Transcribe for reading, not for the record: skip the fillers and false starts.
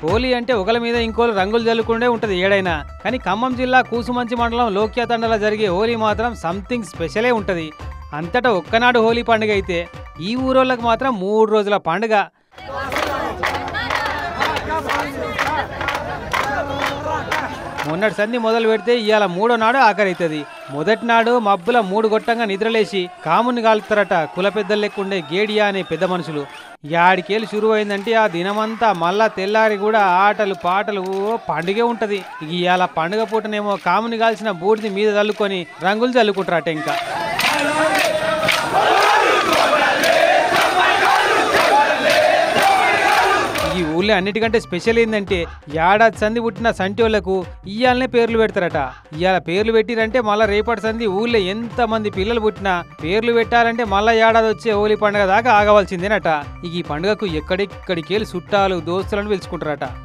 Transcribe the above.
హోలీ అంటే ఒకల మీద ఇంకోలు రంగులు జల్లుకుండే ఉంటది ఏడైనా. కానీ ఖమ్మం జిల్లా కూసుమంచి మండలం లోక్యాతండలో జరిగే హోలీ మాత్రం సంథింగ్ స్పెషలే ఉంటది. అంతటా ఒక్కనాడు హోలీ పండుగ అయితే ఈ ఊరోళ్ళకి మాత్రం 3 రోజుల పండుగ. మొన్నటి సంధి మొదలు పెడితే ఇవాళ 3వ నాడు ఆఖరైతుంది. మొదటి నాడు మబ్బుల 3 గొట్టంగా నిద్రలేసి కాముని కాలుతారట కుల పెద్దలు లెక్కుండే గేడియా అనే పెద్ద మనుషులు. యాడికేళ్ళు షురువు అయిందంటే ఆ దినమంతా మళ్ళా తెల్లారి కూడా ఆటలు పాటలు పండుగే ఉంటది. ఇవాళ పండుగ పూటనేమో కాముని కాల్చిన బూడిది మీద చల్లుకొని రంగులు చల్లుకుంటారట. ఇంకా ఈ ఊళ్ళో అన్నిటికంటే స్పెషల్ ఏంటంటే ఏడాది సంధి పుట్టిన సంటోళ్లకు ఇయ్యాలనే పేర్లు పెడతారట. ఇవాళ పేర్లు పెట్టిరంటే మళ్ళీ రేపటి సంధి ఊళ్ళో ఎంతమంది పిల్లలు పుట్టినా పేర్లు పెట్టాలంటే మళ్ళీ ఏడాది వచ్చే హోలీ పండుగ దాకా ఆగవలసిందేనట. ఈ పండుగకు ఎక్కడెక్కడికెళ్ళి చుట్టాలు దోస్తులను పిలుచుకుంటారట.